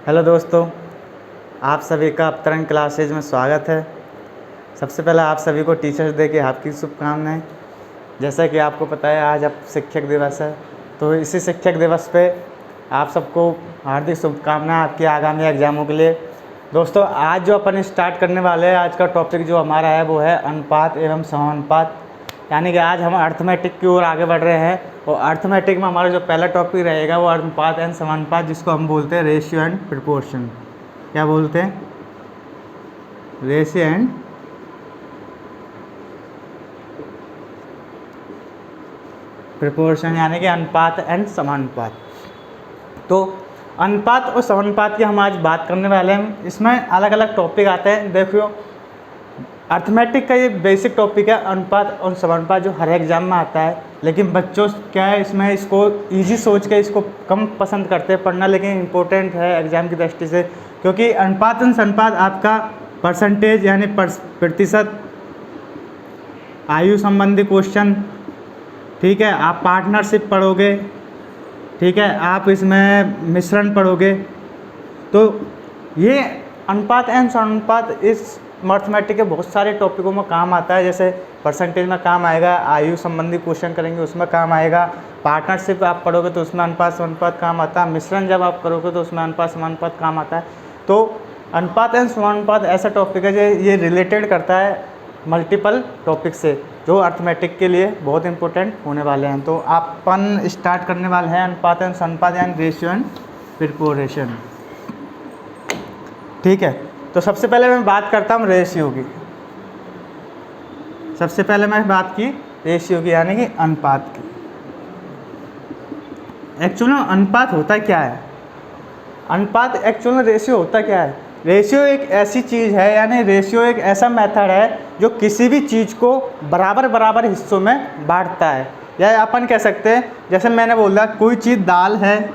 Hello दोस्तों, आप सभी का अवतरण क्लासेज में स्वागत है। सबसे पहले आप सभी को टीचर्स डे की हार्दिक शुभकामनाएं। जैसा कि आपको पता है आज अब शिक्षक दिवस है, तो इसी शिक्षक दिवस पे आप सबको हार्दिक शुभकामनाएं आपके आगामी एग्जामों के लिए। दोस्तों, आज जो अपन स्टार्ट करने वाले हैं, आज का टॉपिक जो हमारा है वो है अनुपात एवं समानुपात। यानी कि आज हम अर्थमेटिक की ओर आगे बढ़ रहे हैं और अर्थमेटिक में हमारा जो पहला टॉपिक रहेगा वो अनुपात एंड समानुपात, जिसको हम बोलते हैं रेशियो एंड प्रोपोर्शन। क्या बोलते हैं? रेशियो एंड प्रोपोर्शन, यानी कि अनुपात एंड समानुपात। तो अनुपात और समानुपात की हम आज बात करने वाले हैं। इसमें अलग अलग टॉपिक आते हैं। देखियो, अर्थमेटिक का ये बेसिक टॉपिक है अनुपात और समानुपात, जो हर एग्जाम में आता है। लेकिन बच्चों क्या है, इसमें इसको इजी सोच के इसको कम पसंद करते हैं पढ़ना, लेकिन इम्पोर्टेंट है एग्जाम की दृष्टि से, क्योंकि अनुपात और समानुपात आपका परसेंटेज यानी प्रतिशत, आयु संबंधी क्वेश्चन, ठीक है। आप पार्टनरशिप पढ़ोगे, ठीक है। आप इसमें मिश्रण पढ़ोगे। तो ये अनुपात एंड समानुपात इस मैथमेटिक्स के बहुत सारे टॉपिकों में काम आता है। जैसे परसेंटेज में काम आएगा, आयु संबंधी क्वेश्चन करेंगे उसमें काम आएगा, पार्टनरशिप आप पढ़ोगे तो उसमें अनुपात समानुपात काम आता है, मिश्रण जब आप करोगे तो उसमें अनुपात समानुपात काम आता है। तो अनुपात एंड समानुपात ऐसा टॉपिक है जो ये रिलेटेड करता है मल्टीपल टॉपिक से, जो अर्थमेटिक के लिए बहुत इंपॉर्टेंट होने वाले हैं। तो अपन स्टार्ट करने वाले हैं अनुपात एंड समानुपात यानी रेशियो एंड प्रोपोर्शन, ठीक है। तो सबसे पहले मैं बात करता हूँ रेशियो की। सबसे पहले मैं बात की रेशियो की, यानी कि अनुपात की। एक्चुअली अनुपात होता क्या है? अनुपात एक्चुअली रेशियो होता क्या है? रेशियो एक ऐसी चीज़ है, यानी रेशियो एक ऐसा मेथड है जो किसी भी चीज़ को बराबर बराबर हिस्सों में बांटता है। या अपन कह सकते हैं, जैसे मैंने बोला कोई चीज़ दाल है,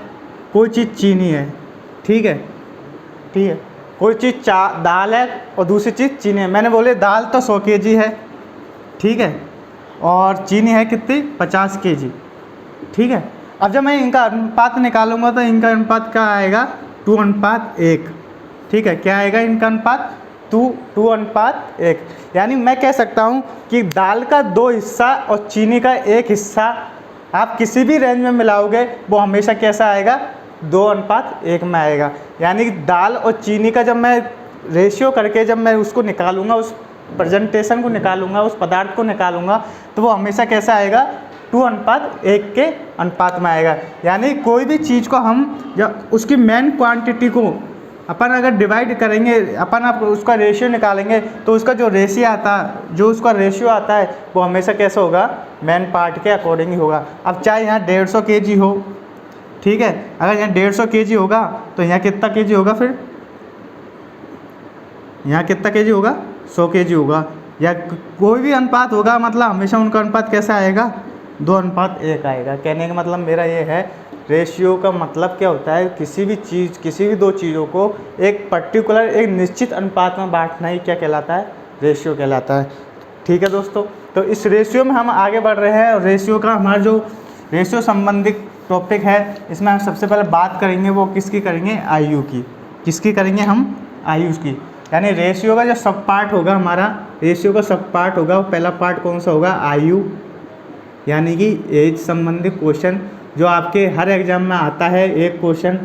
कोई चीज़ चीनी है, ठीक है, ठीक है। कोई चीज़ दाल है और दूसरी चीज़ चीनी है। मैंने बोले दाल तो 100 kg है, ठीक है, और चीनी है कितनी? 50 kg, ठीक है। अब जब मैं इनका अनुपात निकालूंगा तो इनका अनुपात क्या आएगा? 2:1, ठीक है। क्या आएगा इनका अनुपात? 2:1। यानी मैं कह सकता हूँ कि दाल का 2 हिस्सा और चीनी का 1 हिस्सा आप किसी भी रेंज में मिलाओगे वो हमेशा कैसा आएगा? 2:1 में आएगा। यानी दाल और चीनी का जब मैं रेशियो करके जब मैं उसको निकालूंगा, उस प्रेजेंटेशन को निकालूंगा, उस पदार्थ को निकालूंगा, तो वो हमेशा कैसा आएगा? 2:1 के अनुपात में आएगा। यानी कोई भी चीज़ को हम जब उसकी मेन क्वांटिटी को अपन अगर डिवाइड करेंगे, अपन आप उसका रेशियो निकालेंगे, तो उसका जो रेशियो आता है, जो उसका रेशियो आता है वो हमेशा कैसा होगा? मेन पार्ट के अकॉर्डिंग ही होगा। अब चाहे यहाँ 150 kg हो, ठीक है, अगर यहाँ 150 kg होगा तो यहाँ कितना kg होगा? फिर यहाँ कितना kg होगा? 100 kg होगा। या कोई भी अनुपात होगा, मतलब हमेशा उनका अनुपात कैसा आएगा? 2:1 आएगा। कहने का मतलब मेरा ये है, रेशियो का मतलब क्या होता है? किसी भी चीज़, किसी भी 2 चीज़ों को एक पर्टिकुलर, एक निश्चित अनुपात में बांटना ही क्या कहलाता है? रेशियो कहलाता है, ठीक है दोस्तों। तो इस रेशियो में हम आगे बढ़ रहे हैं और रेशियो का हमारा जो रेशियो संबंधित टॉपिक है, इसमें हम सबसे पहले बात करेंगे वो किसकी करेंगे? आयु की। किसकी करेंगे हम? आयु की। यानी रेशियो का जो सब पार्ट होगा हमारा, रेशियो का सब पार्ट होगा, वो पहला पार्ट कौन सा होगा? आयु, यानी कि एज संबंधी क्वेश्चन जो आपके हर एग्जाम में आता है। एक क्वेश्चन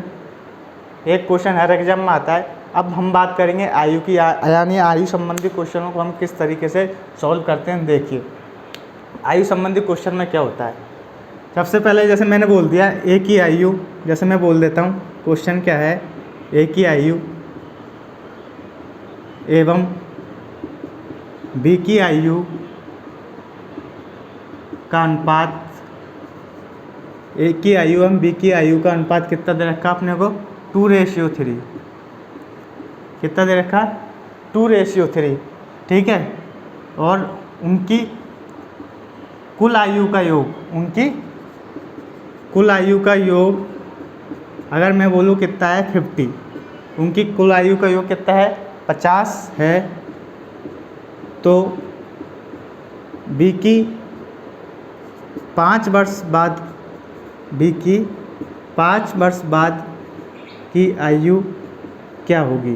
हर एग्जाम में आता है। अब हम बात करेंगे आयु की, यानी आयु संबंधी क्वेश्चनों को हम किस तरीके से सॉल्व करते हैं। देखिए, आयु संबंधी क्वेश्चन में क्या होता है? सबसे पहले जैसे मैंने बोल दिया ए की आयु, जैसे मैं बोल देता हूँ क्वेश्चन क्या है? ए की आयु एवं बी की आयु का अनुपात, ए की आयु एवं बी की आयु का अनुपात कितना दे रखा आपने को? 2:3। कितना दे रखा? 2:3, ठीक है। और उनकी कुल आयु का योग, उनकी कुल आयु का योग अगर मैं बोलूँ कितना है? 50। उनकी कुल आयु का योग कितना है? 50 है। तो बी की 5 वर्ष बाद की आयु क्या होगी।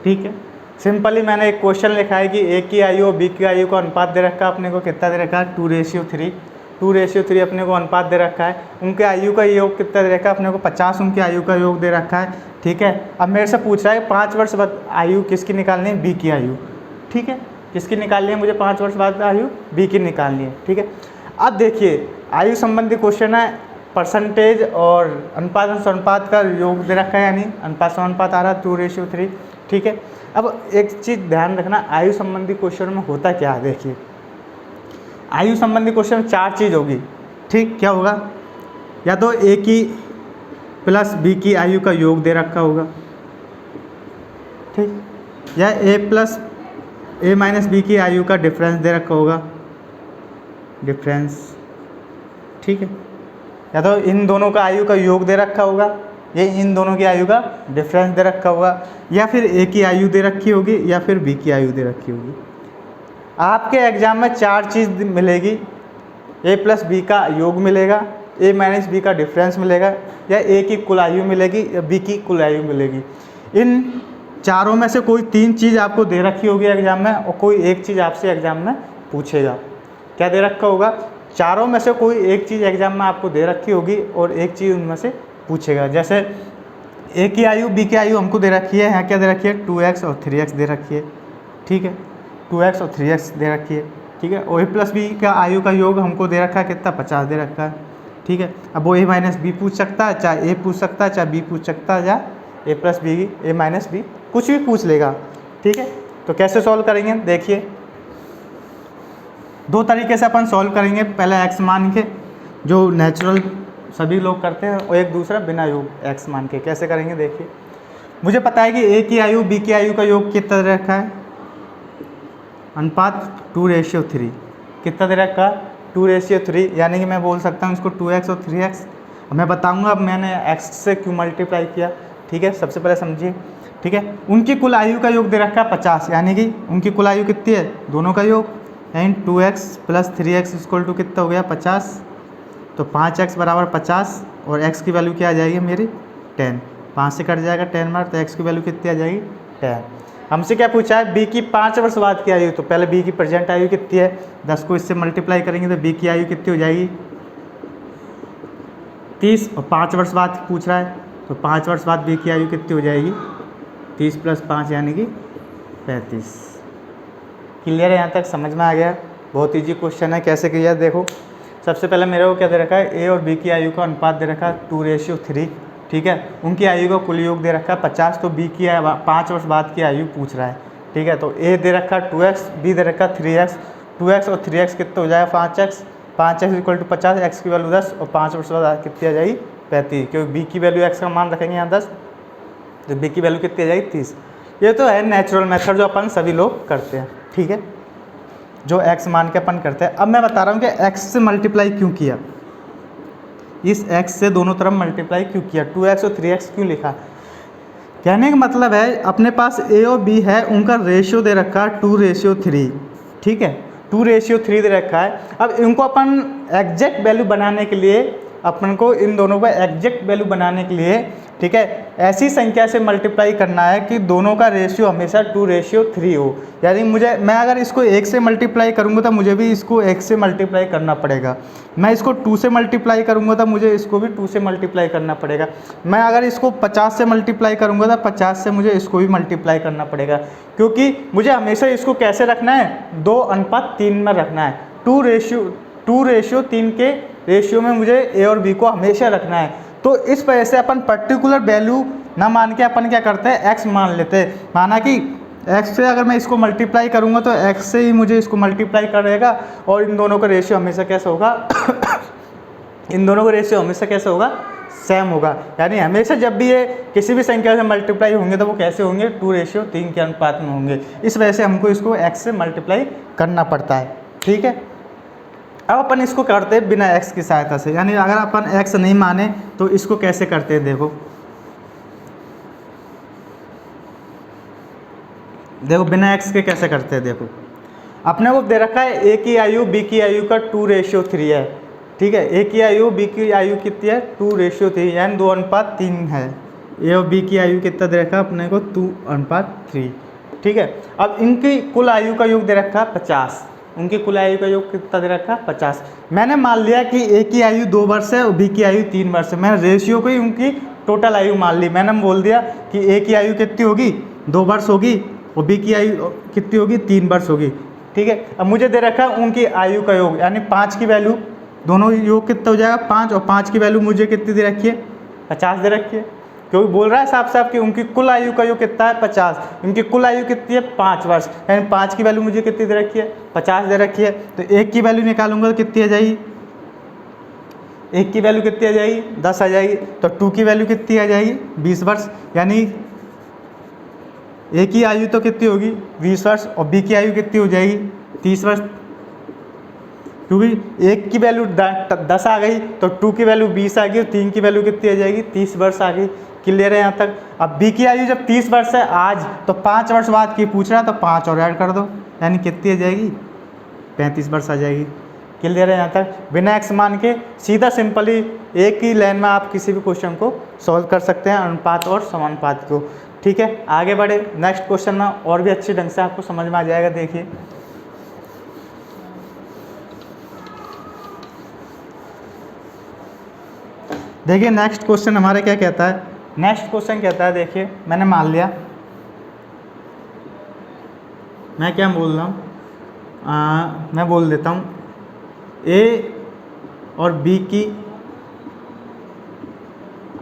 ठीक है, सिंपली मैंने एक क्वेश्चन लिखा है कि ए की आयु और बी की आयु का अनुपात दे रखा है अपने को, कितना दे रखा है 2:3। 2:3 अपने को अनुपात दे रखा है। उनके आयु का योग कितना दे रखा है अपने को 50 उनकी आयु का योग दे रखा है। ठीक है, अब मेरे से पूछ रहा है 5 वर्ष बाद आयु किसकी निकालनी है, बी की आयु। ठीक है, किसकी निकालनी है मुझे 5 वर्ष बाद आयु, बी की निकालनी है। ठीक है, अब देखिए आयु संबंधी क्वेश्चन है, परसेंटेज और अनुपात अनुपात का योग दे रखा है, यानी अनुपात अनुपात आ रहा है 2:3। ठीक है, अब एक चीज़ ध्यान रखना, आयु संबंधी क्वेश्चन में होता क्या है। देखिए आयु संबंधी क्वेश्चन में 4 चीज़ होगी। ठीक, क्या होगा, या तो ए की प्लस बी की आयु का योग दे रखा होगा, ठीक, या ए प्लस ए माइनस बी की आयु का डिफरेंस दे रखा होगा, डिफरेंस। ठीक है, या तो इन दोनों का आयु का योग दे रखा होगा, ये इन दोनों की आयु का डिफरेंस दे रखा होगा, या फिर ए की आयु दे रखी होगी, या फिर बी की आयु दे रखी होगी। आपके एग्जाम में 4 चीज़ मिलेगी, ए प्लस बी का योग मिलेगा, ए माइनस बी का डिफरेंस मिलेगा, या ए की कुल आयु मिलेगी, या बी की कुल आयु मिलेगी। इन चारों में से कोई 3 चीज़ आपको दे रखी होगी एग्जाम में, और कोई एक चीज़ आपसे एग्जाम में पूछेगा। क्या दे रखा होगा, चारों में से कोई एक चीज़ एग्जाम में आपको दे रखी होगी और एक चीज़ उनमें से पूछेगा। जैसे ए की आयु बी की आयु हमको दे रखी है, यहाँ क्या दे रखी है 2x और 3x दे रखी है। ठीक है, 2x और 3x दे रखी है। ठीक है, और ए प्लस बी का आयु का योग हमको दे रखा है कितना 50 दे रखा है। ठीक है, अब वो ए माइनस बी पूछ सकता है, चाहे ए पूछ सकता है, चाहे बी पूछ सकता है, या ए प्लस बी ए माइनस बी कुछ भी पूछ लेगा। ठीक है, तो कैसे सॉल्व करेंगे, देखिए 2 तरीके से अपन सॉल्व करेंगे। पहले x मान के, जो नेचुरल सभी लोग करते हैं, और एक दूसरा बिना योग x मान के। कैसे करेंगे देखिए, मुझे पता है कि a की आयु b की आयु का योग कितना दे रखा है, अनुपात 2:3। कितना दे रखा है 2:3, यानी कि मैं बोल सकता हूँ इसको 2x और 3x। मैं बताऊँगा अब मैंने x से क्यों मल्टीप्लाई किया। ठीक है, सबसे पहले समझिए। ठीक है, उनकी कुल आयु का योग दे रखा है 50, यानी कि उनकी कुल आयु कितनी है, दोनों का योग, यानी 2x plus 3x equal to कितना हो गया 50। तो 5x बराबर 50, और x की वैल्यू क्या आ जाएगी मेरी 10। 5 से कट जाएगा 10 मार, तो x की वैल्यू कितनी आ जाएगी 10। हमसे क्या पूछा है, b की 5 वर्ष बाद की आयु। तो पहले b की प्रेजेंट आयु कितनी है, 10 को इससे मल्टीप्लाई करेंगे तो b की आयु कितनी हो जाएगी 30, और 5 वर्ष बाद पूछ रहा है, तो 5 वर्ष बाद b की आयु कितनी हो जाएगी 30 + 5 यानी कि 35। क्लियर है, यहाँ तक समझ में आ गया। बहुत ईजी क्वेश्चन है, कैसे किया देखो। सबसे पहले मेरे को क्या दे रखा है, ए और बी की आयु का अनुपात दे रखा है 2:3। ठीक है, उनकी आयु का कुल योग दे रखा है 50, तो बी की 5 वर्ष बाद की आयु पूछ रहा है। ठीक है, तो ए दे रखा है 2x, बी दे रखा है 3x। 2x और 3x कितना हो जाएगा 5x। 5x equal to 50, x की वैल्यू 10, और 5 वर्ष बाद कितनी आ जाएगी 35, क्योंकि बी की वैल्यू x का मान रखेंगे यहाँ 10, तो बी की वैल्यू कितनी आ जाएगी 30। ये तो है नेचुरल मेथड जो अपन सभी लोग करते हैं। ठीक है, जो x मान के अपन करते हैं। अब मैं बता रहा हूँ कि x से मल्टीप्लाई क्यों किया, इस x से दोनों तरफ मल्टीप्लाई क्यों किया, 2x और 3x क्यों लिखा। कहने का मतलब है अपने पास a और b है, उनका रेशियो दे रखा है 2:3। ठीक है, 2:3 दे रखा है। अब इनको अपन एग्जैक्ट वैल्यू बनाने के लिए, अपन को इन दोनों का एग्जैक्ट वैल्यू बनाने के लिए, ठीक है, ऐसी संख्या से मल्टीप्लाई करना है कि दोनों का रेशियो हमेशा 2:3 हो। यानी मैं अगर इसको 1 से मल्टीप्लाई करूँगा तो मुझे भी इसको 1 से मल्टीप्लाई करना पड़ेगा। मैं इसको 2 से मल्टीप्लाई करूँगा तो मुझे इसको भी 2 से मल्टीप्लाई करना पड़ेगा। मैं अगर इसको 50 से मल्टीप्लाई करूँगा तो 50 से मुझे इसको भी मल्टीप्लाई करना पड़ेगा, क्योंकि मुझे हमेशा इसको कैसे रखना है 2:3 में रखना है। 2:3 के रेशियो में मुझे ए और बी को हमेशा रखना है। तो इस वजह से अपन पर्टिकुलर वैल्यू ना मान के अपन क्या करते हैं एक्स मान लेते हैं। माना कि एक्स से अगर मैं इसको मल्टीप्लाई करूँगा तो एक्स से ही मुझे इसको मल्टीप्लाई करेगा, और इन दोनों का रेशियो हमेशा कैसा होगा इन दोनों का रेशियो हमेशा कैसा होगा सेम होगा। यानी हमेशा जब भी ये किसी भी संख्या से मल्टीप्लाई होंगे तो वो कैसे होंगे 2:3 के अनुपात में होंगे। इस वजह से हमको इसको एक्स से मल्टीप्लाई करना पड़ता है। ठीक है, अब अपन इसको करते हैं बिना x की सहायता से। यानी अगर अपन x नहीं माने तो इसको कैसे करते हैं, देखो बिना x के कैसे करते हैं। देखो अपने को दे रखा है a की आयु b की आयु का 2:3 है। ठीक है, a की आयु b की आयु कितनी है 2:3, यानी 2:3 है। ए और बी की आयु कितना दे रखा है अपने को 2:3। ठीक है, अब इनकी कुल आयु का योग दे रखा है 50। उनकी कुल आयु का योग कितना दे रखा है 50। मैंने मान लिया कि ए की आयु 2 वर्ष है और बी की आयु 3 वर्ष है। मैंने रेशियो को ही उनकी टोटल आयु मान ली। मैंने बोल दिया कि ए की आयु कितनी होगी 2 वर्ष होगी और बी की आयु कितनी होगी 3 वर्ष होगी। ठीक है, अब मुझे दे रखा है उनकी आयु का योग, यानी 5 की वैल्यू, दोनों योग कितना हो जाएगा 5, और 5 की वैल्यू मुझे कितनी दे रखी है 50 दे रखी है, क्योंकि बोल रहा है साफ साफ कि उनकी कुल आयु का योग कितना है 50। उनकी कुल आयु कितनी है 5 वर्ष, यानी 5 की वैल्यू मुझे कितनी दे रखी है 50 दे रखी है। तो एक की वैल्यू निकालूंगा तो कितनी आ जाएगी, एक की वैल्यू कितनी आ जाएगी 10 आ जाएगी। तो 2 की वैल्यू कितनी आ जाएगी 20 वर्ष, यानी ए की आयु तो कितनी होगी 20 वर्ष और बी की आयु कितनी हो जाएगी 30 वर्ष, क्योंकि एक की वैल्यू 10 आ गई तो 2 की वैल्यू 20 आ गई और 3 की वैल्यू कितनी आ जाएगी 30 वर्ष आ गई। क्लियर है यहाँ तक। अब बी की आयु जब 30 वर्ष है आज, तो 5 वर्ष बाद की पूछ रहा है तो 5 और ऐड कर दो, यानी कितनी आ जाएगी 35 वर्ष आ जाएगी। क्लियर है यहाँ तक। बिना एक्स मान के सीधा सिंपली एक ही लाइन में आप किसी भी क्वेश्चन को सॉल्व कर सकते हैं, अनुपात और समानुपात को। ठीक है, आगे बढ़े नेक्स्ट क्वेश्चन में और भी अच्छे ढंग से आपको समझ में आ जाएगा। देखिए देखिए नेक्स्ट क्वेश्चन हमारे क्या कहता है। नेक्स्ट क्वेश्चन कहता है, देखिए मैंने मान लिया, मैं क्या बोल रहा हूँ, मैं बोल देता हूँ ए और बी की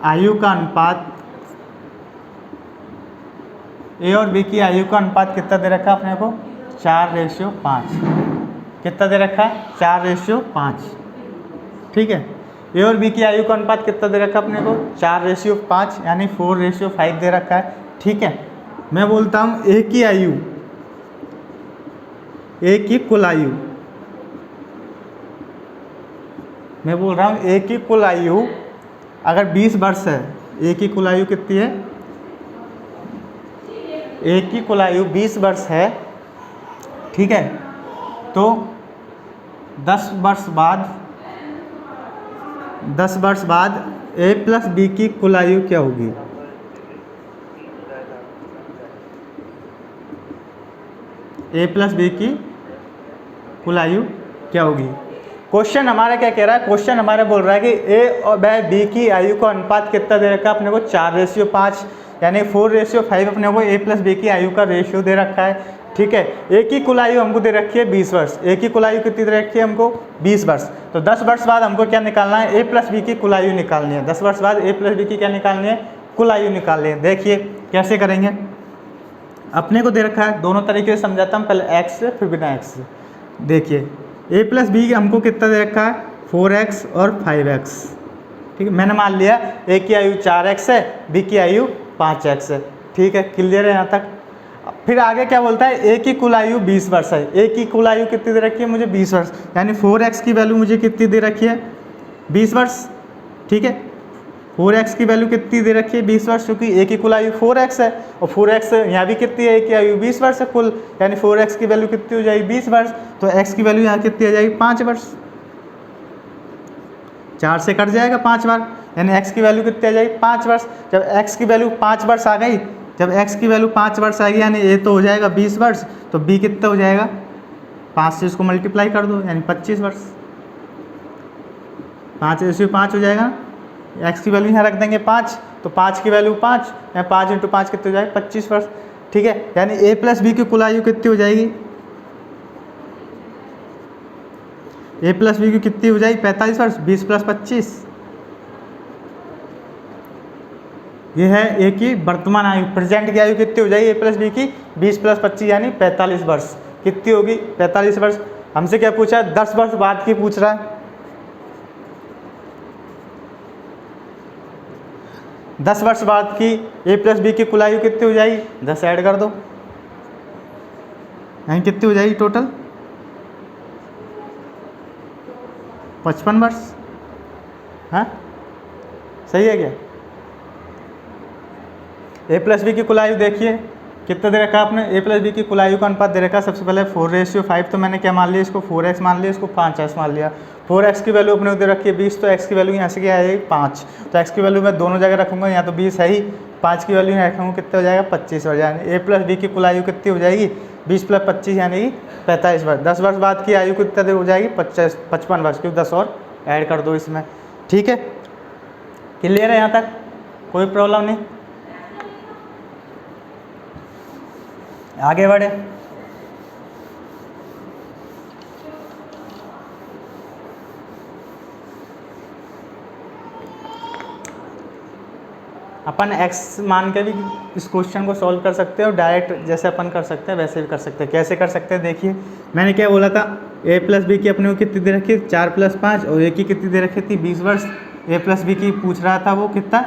आयु का अनुपात, ए और बी की आयु का अनुपात कितना दे रखा है अपने को 4:5। कितना दे रखा है 4:5। ठीक है, ए और बी की आयु का अनुपात कितना दे रखा है अपने को 4:5, यानी 4:5 दे रखा है। ठीक है, मैं बोलता हूँ ए की आयु, ए की कुल आयु, मैं बोल रहा हूँ ए की कुल आयु अगर 20 वर्ष है, ए की कुल आयु कितनी है, ए की कुल आयु 20 वर्ष है। ठीक है, तो 10 वर्ष बाद ए प्लस बी की कुल आयु क्या होगी, ए प्लस बी की कुल आयु क्या होगी। क्वेश्चन हमारा क्या कह रहा है, क्वेश्चन हमारा बोल रहा है कि ए और बी की आयु का अनुपात कितना दे रखा है अपने को 4:5, यानी 4:5 अपने को ए प्लस बी की आयु का रेशियो दे रखा है। ठीक है, ए की कुल आयु हमको दे रखी है 20 वर्ष, ए की कुल आयु कितनी दे रखी है हमको 20 वर्ष। तो 10 वर्ष बाद हमको क्या निकालना है, ए प्लस बी की कुल आयु निकालनी है। 10 वर्ष बाद ए प्लस बी की क्या निकालनी है, कुल आयु निकालनी है। देखिए कैसे करेंगे, अपने को दे रखा है, दोनों तरीके से समझाता हूँ, पहले एक्स से फिर बिना एक्स से। देखिए ए प्लस बी हमको कितना दे रखा है 4x और 5x। ठीक है, मैंने मान लिया ए की आयु 4x है, बी की आयु 5x है। ठीक है, क्लियर है यहाँ तक। फिर आगे क्या बोलता है, ए की कुल आयु 20 वर्ष है, ए की कुल आयु कितनी दे रखी है मुझे 20 वर्ष, यानी 4x की वैल्यू मुझे कितनी दे रखी है 20 वर्ष। ठीक है, 4x की वैल्यू कितनी दे रखी है 20 वर्ष, क्योंकि ए की कुल आयु 4x है और 4x यहाँ भी कितनी है, ए की आयु 20 वर्ष है कुल, यानी 4x की वैल्यू कितनी हो जाएगी 20 वर्ष। तो x की वैल्यू यहाँ कितनी आ जाएगी 5 वर्ष, 4 से कट जाएगा 5 बार, यानी x की वैल्यू कितनी आ जाएगी 5 वर्ष। जब x की वैल्यू 5 वर्ष आ गई, जब x की वैल्यू 5 वर्ष आएगी, यानी a तो हो जाएगा 20 वर्ष, तो b कितना हो जाएगा 5 से इसको मल्टीप्लाई कर दो, यानी 25 वर्ष। 5/5 हो जाएगा, x की वैल्यू यहाँ रख देंगे 5, तो 5 की वैल्यू 5, या 5 × 5 कितने हो जाएगा 25 वर्ष। ठीक है, यानी a प्लस बी की कुल आयु कितनी हो जाएगी, a प्लस बी की कितनी हो जाएगी 45 वर्ष, 20 + 25, ये है ए की वर्तमान आयु, प्रेजेंट की आयु कितनी हो जाएगी ए प्लस बी की 20 + 25 यानी 45 वर्ष। कितनी होगी 45 वर्ष। हमसे क्या पूछा है 10 वर्ष बाद की पूछ रहा है। 10 वर्ष बाद की ए प्लस बी की कुल आयु कितनी हो जाएगी, 10 ऐड कर दो, यानी कितनी हो जाएगी टोटल 55 वर्ष। हाँ सही है क्या। ए प्लस बी की कुल आयु देखिए कितना दे रखा है आपने, ए प्लस बी की कुल आयु का अनुपात दे रखा है सबसे पहले 4:5, तो मैंने क्या मान लिया इसको 4x मान लिया, इसको 5x मान लिया। 4x की वैल्यू अपने उधर रखी है 20, तो x की वैल्यू यहाँ से क्या आ जाएगी 5। तो x की वैल्यू मैं दोनों जगह रखूँगा, यहाँ तो 20 है ही, 5 की वैल्यू यहाँ रखूँगा, कितने हो जाएगा 25 हो जाएगा। a प्लस बी की कुल आयु कितनी हो जाएगी 20 प्लस 25 यानी कि 45 वर्ष। 10 वर्ष बाद की आयु कितने देर हो जाएगी 55 वर्ष, क्योंकि 10 और ऐड कर दो इसमें। ठीक है, क्लियर है यहाँ तक, कोई प्रॉब्लम नहीं। आगे बढ़े। अपन x मान के भी इस क्वेश्चन को सॉल्व कर सकते हैं और डायरेक्ट जैसे अपन कर सकते हैं वैसे भी कर सकते हैं। कैसे कर सकते हैं देखिए, मैंने क्या बोला था, a प्लस बी की अपने को कितनी दे रखी है 4 प्लस 5, और a की कितनी दे रखी थी 20 वर्ष। a प्लस बी की पूछ रहा था वो कितना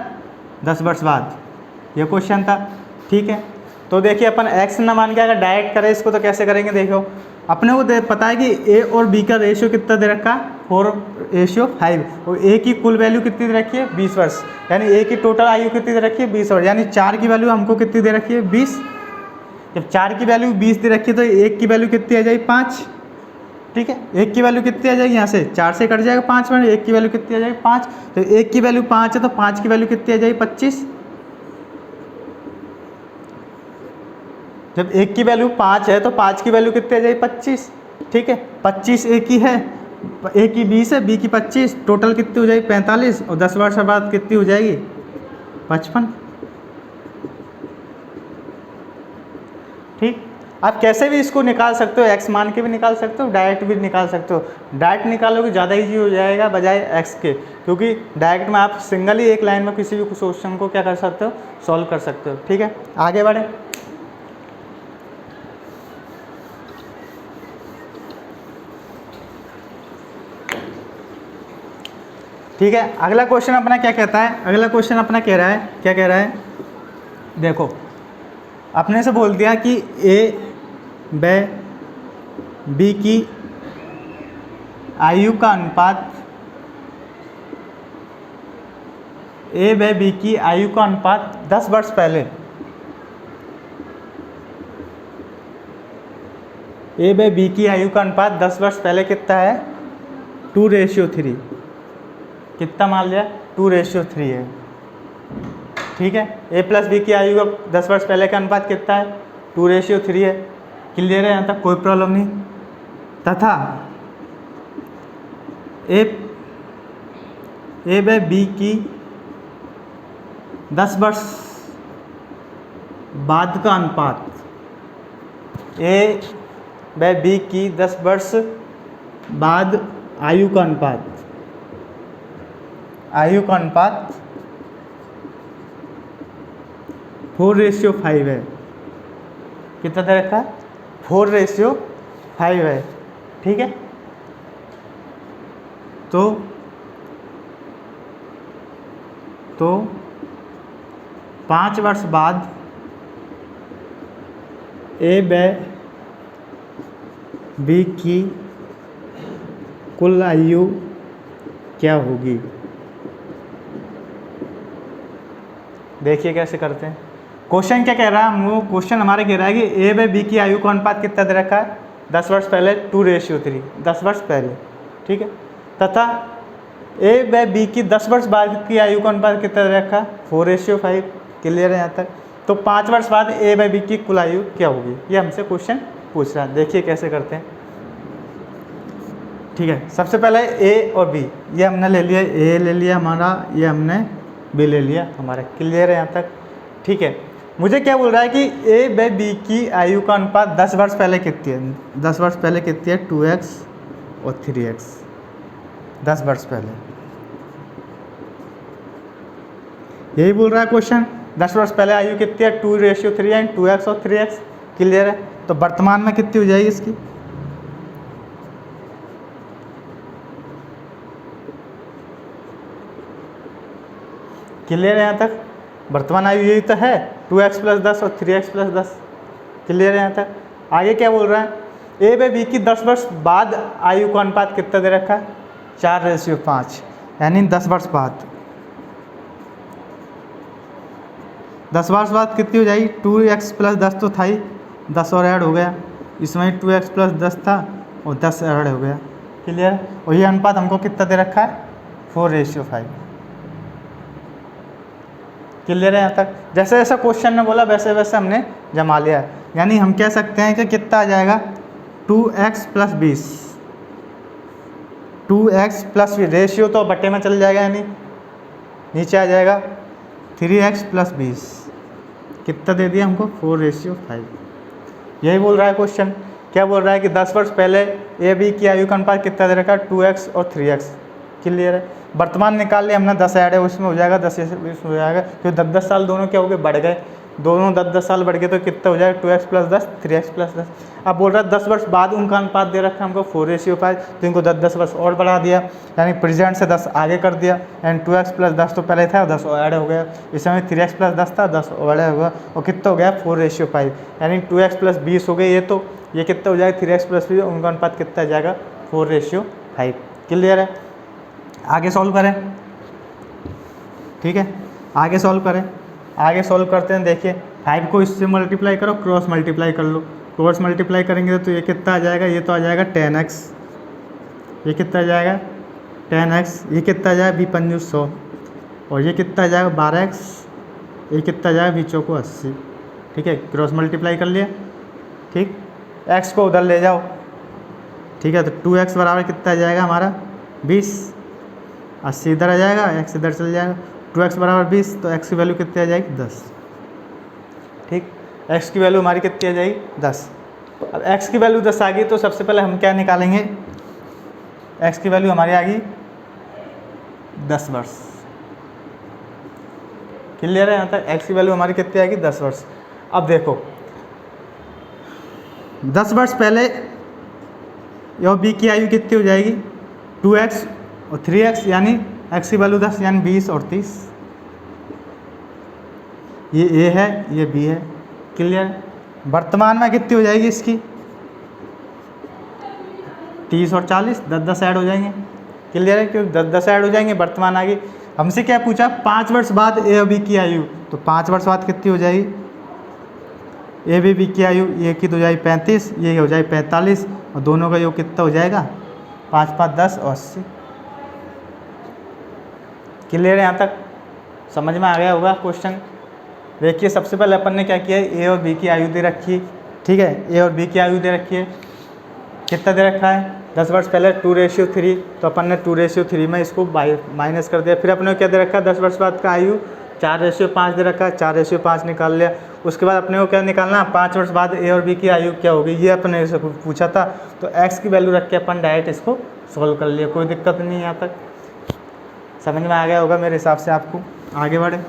10 वर्ष बाद, ये क्वेश्चन था। ठीक है, तो देखिए अपन x ना मान के अगर डायरेक्ट करें इसको तो कैसे करेंगे, देखो अपने को पता है कि a और b का रेशियो कितना दे रखा है 4:5, और a की कुल वैल्यू कितनी दे रखी है 20 वर्ष, यानी a की टोटल आयु कितनी दे रखी है 20 वर्ष, यानी 4 की वैल्यू हमको कितनी दे रखी है 20। जब 4 की वैल्यू 20 दे रखी है तो 1 की वैल्यू कितनी आ जाएगी 5। ठीक है, 1 की वैल्यू कितनी आ जाएगी, यहाँ से 4 से कट जाएगा 5 में, 1 की वैल्यू कितनी आ जाएगी 5। तो 1 की वैल्यू 5 है तो 5 की वैल्यू कितनी आ जाएगी 25। जब 1 की वैल्यू 5 है तो 5 की वैल्यू कितनी आ जाएगी 25। ठीक है, 25 a की है, a की 20 है, b की 25, टोटल कितनी हो जाएगी 45, और 10 वर्ष बाद कितनी हो जाएगी 55। ठीक, आप कैसे भी इसको निकाल सकते हो, x मान के भी निकाल सकते हो, डायरेक्ट भी निकाल सकते हो। डायरेक्ट निकालोगे ज़्यादा ईजी हो जाएगा बजाय x के, क्योंकि डायरेक्ट में आप सिंगल ही एक लाइन में किसी भी क्वेश्चन को क्या कर सकते हो सॉल्व कर सकते हो। ठीक है, आगे बढ़े। ठीक है, अगला क्वेश्चन अपना क्या कहता है, अगला क्वेश्चन अपना कह रहा है, क्या कह रहा है, देखो अपने से बोल दिया कि a व b की आयु का अनुपात, a व b की आयु का अनुपात 10 वर्ष पहले, a व b की आयु का अनुपात 10 वर्ष पहले कितना है 2:3, कितना मान लिया 2:3 है। ठीक है, a प्लस बी की आयु का 10 वर्ष पहले का अनुपात कितना है 2:3 है। क्लियर है, यहाँ तक कोई प्रॉब्लम नहीं। तथा a व b की 10 वर्ष बाद का अनुपात, a व b की 10 वर्ष बाद आयु का अनुपात, आयु का अनुपात 4:5 है। कितना दे रखा है 4:5 है। ठीक है, तो 5 वर्ष बाद a व b की कुल आयु क्या होगी। देखिए कैसे करते हैं, क्वेश्चन क्या कह रहा है, वो क्वेश्चन हमारे कह रहा है कि a व b की आयु का अनुपात कितना दे रखा है 10 वर्ष पहले 2:3, 10 वर्ष पहले। ठीक है, तथा a व b की 10 वर्ष बाद की आयु का अनुपात कितना दे रखा है 4:5। क्लियर है यहाँ तक। तो 5 वर्ष बाद a व b की कुल आयु क्या होगी, ये हमसे क्वेश्चन पूछ रहा है। देखिए कैसे करते हैं। ठीक है, सबसे पहले a और b, ये हमने ले लिया, a ले लिया हमारा, ये हमने b ले लिया हमारा। क्लियर है यहाँ तक। ठीक है, मुझे क्या बोल रहा है कि a व b की आयु का अनुपात 10 वर्ष पहले कितनी है, 10 वर्ष पहले कितनी है 2x और 3x, 10 वर्ष पहले, यही बोल रहा है क्वेश्चन। 10 वर्ष पहले आयु कितनी है 2:3 है, 2x और 3x। क्लियर है, तो वर्तमान में कितनी हो जाएगी इसकी, क्लियर है यहाँ तक। वर्तमान आयु यही तो है 2x + 10 और 3x + 10। क्लियर है यहाँ तक। आगे क्या बोल रहा है, a व b की 10 वर्ष बाद आयु का अनुपात कितना दे रखा है 4:5, यानी 10 वर्ष बाद, 10 वर्ष बाद कितनी हो जाएगी 2x + 10 तो था ही, 10 और ऐड हो गया, इसमें 2x + 10 था और 10 ऐड हो गया। क्लियर। और ये अनुपात हमको कितना दे रखा है 4:5। क्लियर है यहाँ तक। जैसे जैसा क्वेश्चन ने बोला वैसे वैसे हमने जमा लिया है। यानी हम कह सकते हैं कि कितना आ जाएगा 2x + 20, 2x + 20 रेशियो तो बट्टे में चल जाएगा, यानी नीचे आ जाएगा 3x + 20। कितना दे दिया हमको 4:5। यही बोल रहा है क्वेश्चन। क्या बोल रहा है कि 10 वर्ष पहले ए बी की आयु का अनुपात कितना दे रखा है 2x और 3x। क्लियर है। वर्तमान निकाल लिया हमने, 10 ऐड है उसमें हो जाएगा 10 इसमें हो जाएगा, क्योंकि 10-10 साल दोनों क्या हो गए बढ़ गए, दोनों 10-10 साल बढ़ गए तो कितना हो जाएगा 2x + 10 3x + 10। अब बोल रहा है 10 वर्ष बाद उनका अनुपात दे रखा है हमको 4:5, तो इनको 10-10 वर्ष और बढ़ा दिया, यानी प्रेजेंट से 10 आगे कर दिया। एंड 2x + 10 तो पहले था, 10 और ऐड हो गया। इस समय 3x + 10 था, 10 और ऐड हो गया, और कितना हो गया 4:5, यानी 2x + 20 हो गए। ये कितना हो जाएगा 3x + 20, उनका अनुपात कितना आ जाएगा 4:5। क्लियर है। आगे सॉल्व करें, ठीक है, आगे सॉल्व करें। आगे सॉल्व करते हैं। देखिए 5 को इससे मल्टीप्लाई करो, क्रॉस मल्टीप्लाई कर लो। क्रॉस मल्टीप्लाई करेंगे तो ये कितना आ जाएगा, ये तो आ जाएगा 10x, ये कितना आ जाएगा 10x, ये कितना आ जाएगा 20 × 100, और ये कितना आ जाएगा 12x, ये कितना आ जाएगा 20 को 80। ठीक है, क्रॉस मल्टीप्लाई कर लिया। ठीक, x को उधर ले जाओ। ठीक है, तो 2x बराबर कितना आ जाएगा हमारा 20, 80 इधर आ जाएगा, x इधर चल जाएगा। 2x बराबर 20, तो x की वैल्यू कितनी आ जाएगी 10। ठीक, x की वैल्यू हमारी कितनी आ जाएगी 10। अब x की वैल्यू 10 आ गई तो सबसे पहले हम क्या निकालेंगे, x की वैल्यू हमारी आ गई 10 वर्ष। क्लियर है यहाँ तक। x की वैल्यू हमारी कितनी आएगी 10 वर्ष। अब देखो 10 वर्ष पहले और b की आयु कितनी हो जाएगी 2x और 3x, यानी x की वैल्यू 10 यानी 20 और 30। ये a है, ये b है। क्लियर। वर्तमान में कितनी हो जाएगी इसकी 30 और 40, 10-10 ऐड हो जाएंगे। क्लियर है, क्योंकि 10-10 ऐड हो जाएंगे, वर्तमान आ गई। हमसे क्या पूछा 5 वर्ष बाद ए और बी की आयु, तो 5 वर्ष बाद कितनी हो जाएगी ए बी की आयु, ये की तो हो जाएगी 35, ये हो जाएगी 45, और दोनों का योग कितना हो जाएगा 5 × 5 = 10 और 80। क्लियर है यहाँ तक, समझ में आ गया होगा क्वेश्चन। देखिए सबसे पहले अपन ने क्या किया है, ए और बी की आयु दे रखी है। ठीक है, ए और बी की आयु दे रखी है, कितना दे रखा है 10 वर्ष पहले 2:3, तो अपन ने 2:3 में इसको माइनस कर दिया। फिर अपने को क्या दे रखा है 10 वर्ष बाद का आयु 4:5 दे रखा है, 4:5 निकाल लिया। उसके बाद अपने को क्या निकालना, 5 वर्ष बाद ए और बी की आयु क्या होगी, ये अपने से पूछा था, तो x की वैल्यू रख के अपन डायरेक्ट इसको सॉल्व कर लिया, कोई दिक्कत नहीं। यहाँ तक समझ में आ गया होगा मेरे हिसाब से। आपको आगे बढ़े।